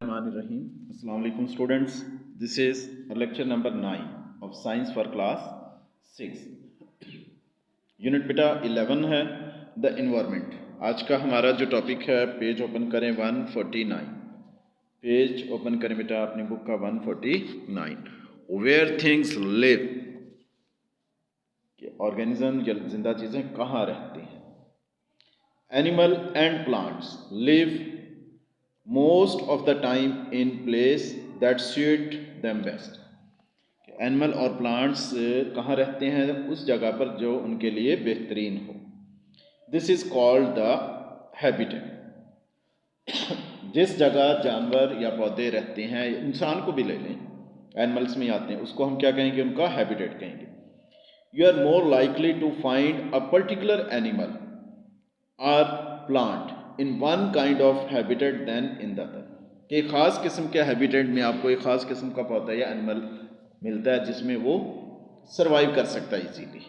Assalamu alaikum students. This is lecture number 9 of science for class 6. Unit बेटा 11 है the environment. आज का हमारा जो टॉपिक है, पेज ओपन करें 149। पेज ओपन करें बेटा अपनी बुक का 149। वेयर थिंग्स लिव, ऑर्गेनिज्म या जिंदा चीज़ें कहाँ रहती हैं। Animal and plants live most of the time in place that suit them best। Animal और प्लांट्स कहाँ रहते हैं? उस जगह पर जो उनके लिए बेहतरीन हो। This is called the habitat. जिस जगह जानवर या पौधे रहते हैं, इंसान को भी ले लें, एनिमल्स में आते हैं, उसको हम क्या कहेंगे? उनका हैबिटेट कहेंगे। You are more likely to find a particular animal और plant in one kind of habitat than in the other. कि ख़ास किस्म के हैबिटेट में आपको एक ख़ास किस्म का पौधा या एनिमल मिलता है जिसमें वो सर्वाइव कर सकता है easily.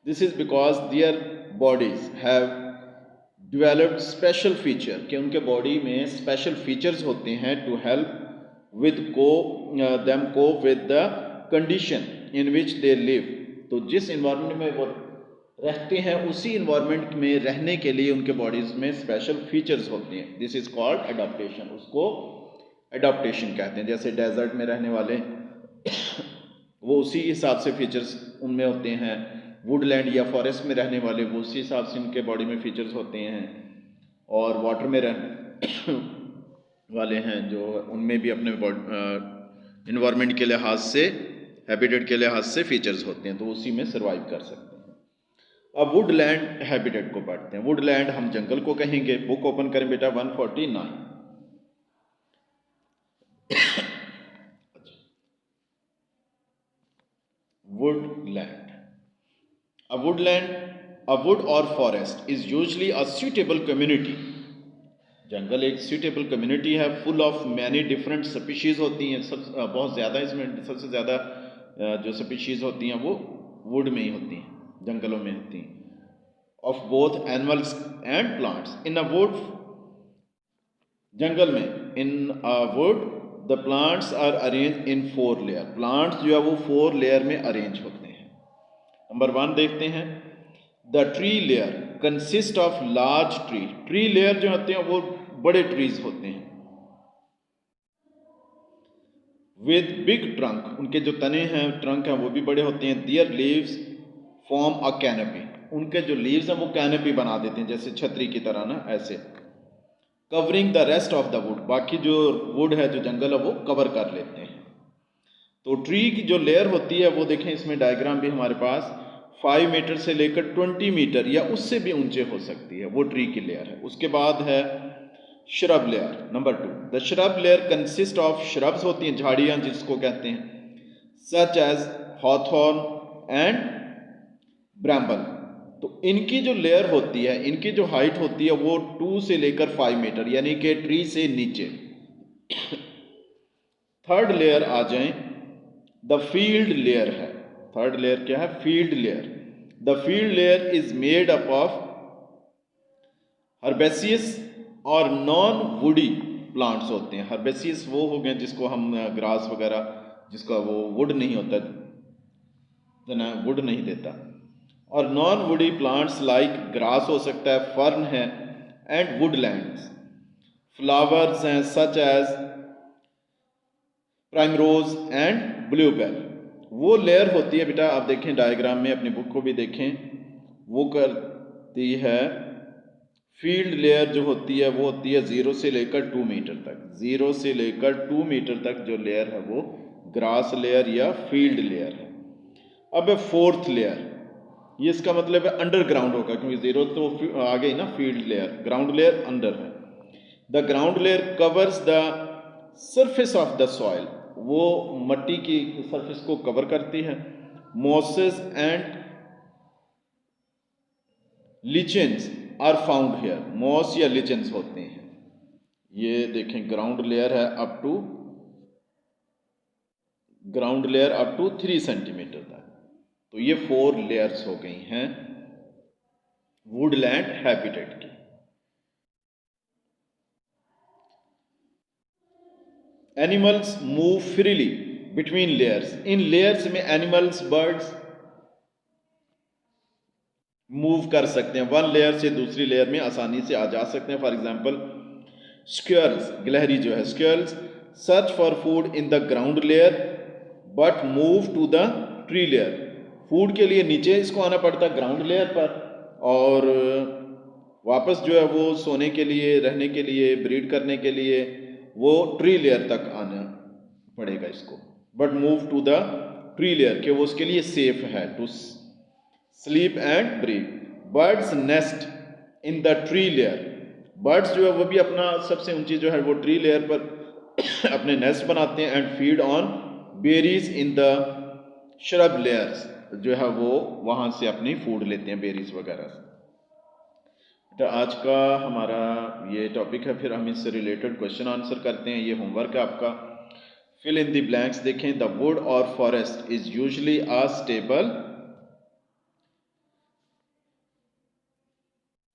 This is because their bodies have developed special feature, कि उनके बॉडी में स्पेशल फीचर्स होते हैं to help with them cope with the condition in which they live. तो जिस इन्वायरमेंट में वो रहते हैं, उसी इन्वायरमेंट में रहने के लिए उनके बॉडीज में स्पेशल फीचर्स होते हैं। This is called adaptation. उसको एडाप्टेशन कहते हैं। जैसे डेजर्ट में रहने वाले वो उसी हिसाब से फीचर्स उनमें होते हैं। वुडलैंड या फॉरेस्ट में रहने वाले वो उसी हिसाब से उनके बॉडी में फीचर्स होते हैं। और वाटर में रहने वाले हैं जो उनमें भी अपने इन्वायरमेंट के लिहाज से, हैबिटेट के लिहाज से फीचर्स होते हैं, तो उसी में सर्वाइव कर सकते हैं। अब वुडलैंड हैबिटेट को पढ़ते हैं। वुडलैंड हम जंगल को कहेंगे। बुक ओपन करें बेटा 149। Woodland, a woodland, a wood or forest is usually a suitable community। जंगल एक suitable community है, full of many different species होती हैं। बहुत ज़्यादा इसमें सबसे ज़्यादा जो species होती हैं वो वुड में ही होती हैं, जंगलों में होती हैं। of both animals and plants in a wood, जंगल में in a wood the plants are arranged in 4 layer। plants जो है वो 4 layer में arrange होते हैं। नंबर 1 देखते हैं। the tree layer consist of large tree। tree layer जो होते हैं वो बड़े trees होते हैं। with big trunk, उनके जो तने हैं, ट्रंक हैं, वो भी बड़े होते हैं। their leaves form a canopy, उनके जो लीव्स हैं वो कैनोपी बना देते हैं, जैसे छतरी की तरह ना, ऐसे। Covering the rest of the wood, बाकी जो वुड है, जो जंगल है, वो कवर कर लेते हैं। तो ट्री की जो लेयर होती है वो देखें, इसमें डायग्राम भी हमारे पास 5 मीटर से लेकर 20 मीटर या उससे भी ऊंचे हो सकती है, वो ट्री की लेयर है। उसके बाद है shrub layer. Number 2, the shrub layer consist of, shrubs होती हैं, झाड़ियाँ जिसको कहते हैं, सच एज हॉथॉर्न एंड ब्रैम्बल। तो इनकी जो लेयर होती है, इनकी जो हाइट होती है वो 2 से लेकर 5 मीटर, यानी कि ट्री से नीचे। थर्ड लेयर आ जाएं, द फील्ड लेयर है। थर्ड लेयर क्या है? Field layer. The field layer is made up of herbaceous और नॉन वुडी प्लांट्स होते हैं। हर्बेसियस वो हो गए जिसको हम ग्रास वगैरह, जिसका वो वुड नहीं होता, ना वुड नहीं देता। और non woody plants like grass हो सकता है, फर्न है, एंड वुडलैंड्स। फ्लावर्स हैं such as primrose and bluebell. वो लेयर होती है बेटा, आप देखें डायग्राम में, अपनी बुक को भी देखें, वो करती है, फील्ड लेयर जो होती है वो होती है 0 से लेकर 2 मीटर तक। 0 से लेकर 2 मीटर तक जो लेयर है वो ग्रास लेयर या फील्ड लेयर है। अब है फोर्थ लेयर, ये इसका मतलब है अंडरग्राउंड होगा, क्योंकि 0 तो आ गई ना, field layer. Ground layer under है। The ground layer covers the surface of the soil, वो मट्टी की सरफेस को कवर करती है। Mosses and lichens are found here. Moss या लिचेंस होते हैं। ये देखें, ग्राउंड लेयर है up to, ground layer up to 3 centimetre तक। तो ये 4 लेयर्स हो गई हैं वुडलैंड हैबिटेट की। Animals move freely between layers, इन लेयर्स में एनिमल्स बर्ड्स मूव कर सकते हैं, वन लेयर से दूसरी लेयर में आसानी से आ जा सकते हैं। फॉर एग्जाम्पल स्क्वेयर्स, गिलहरी जो है, squirrels search for food in the ground layer but move to the tree layer, food के लिए नीचे इसको आना पड़ता है ग्राउंड लेयर पर, और वापस जो है वो सोने के लिए, रहने के लिए, ब्रीड करने के लिए वो ट्री लेयर तक आना पड़ेगा इसको, but move to the tree layer कि वो उसके लिए सेफ है to sleep and breed. Birds nest in the tree layer, birds जो है वो भी अपना सबसे ऊंची जो है वो ट्री लेयर पर अपने नेस्ट बनाते हैं, and feed on berries in the shrub layers, जो है वो वहां से अपनी फूड लेते हैं बेरीज वगैरह से। तो आज का हमारा ये टॉपिक है, फिर हम इससे रिलेटेड क्वेश्चन आंसर करते हैं। ये होमवर्क है आपका। फिल इन द ब्लैंक्स देखें। द वुड और forest is usually a stable,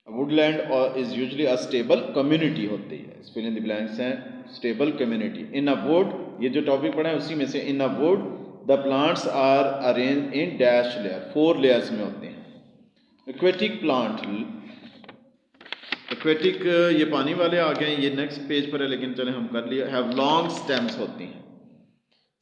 woodland और is usually a stable community होती है। फिल इन द ब्लैंक्स हैं stable community. In a wood, ये जो टॉपिक पढ़ा है उसी में से, in a wood the plants are arrange in dash layer, 4 layers में होते हैं। एक्वेटिक प्लांट, एक्वेटिक ये पानी वाले आ गए, ये नेक्स्ट पेज पर है लेकिन चले हम कर लिए। हैव लॉन्ग स्टेम्स होती हैं।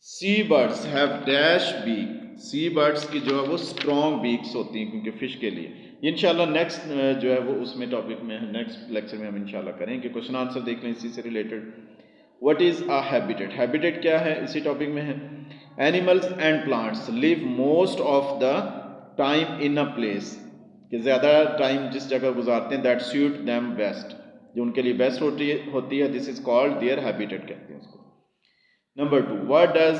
Sea birds have dash beak, sea birds की जो है वो स्ट्रॉन्ग बीक्स होती हैं क्योंकि फिश के लिए। इंशाल्लाह नेक्स्ट जो है वो उसमें टॉपिक में, नेक्स्ट लेक्चर में हम इंशाल्लाह करेंगे। क्वेश्चन आंसर देख लें इसी से related. What is a habitat, habitat क्या है इसी टॉपिक में है। Animals and plants live most of the time in a place, कि ज़्यादा टाइम जिस जगह गुजारते हैं, दैट सूट दैम बेस्ट, जो उनके लिए बेस्ट होती है, this is called their habitat कहते हैं उसको। Number 2, what does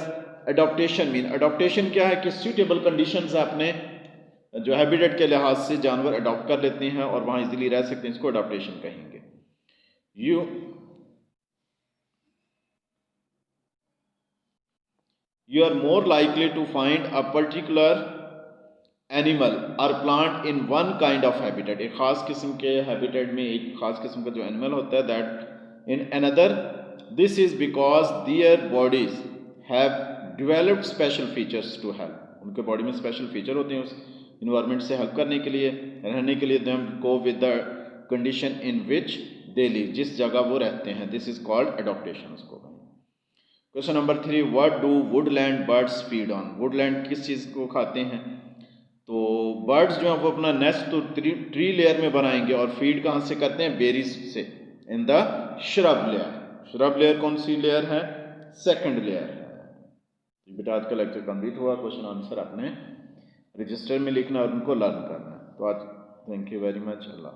adaptation mean, adaptation क्या है कि सूटेबल कंडीशंस आपने जो हैबिटेट के लिहाज से जानवर अडॉप्ट कर लेते हैं और वहां इजीली रह सकते हैं, इसको अडॉप्टेशन कहेंगे। You are more likely to find a particular animal और plant in one kind of habitat, एक खास किस्म के हैबिटेट में एक खास किस्म का जो एनिमल होता है, that in another, this is because their bodies have developed special features to help, उनके बॉडी में स्पेशल फीचर होते हैं उस इन्वायरमेंट से हेल्प करने के लिए, रहने के लिए, them go with the condition in which they live, जिस जगह वो रहते हैं, दिस इज कॉल्ड अडॉप्टेशन उसको। Question number 3, what do Woodland birds feed on, Woodland किस चीज़ को खाते हैं। तो बर्ड्स जो हैं वो अपना नेस्ट तो ट्री लेयर में बनाएंगे और फीड कहाँ से करते हैं, बेरीज से, in the shrub layer. Shrub layer कौन सी लेयर है, सेकंड लेयर है। बेटा आज का लेक्चर कंप्लीट हुआ। क्वेश्चन आंसर आपने रजिस्टर में लिखना और उनको लर्न करना। तो आज thank you very much. Allah.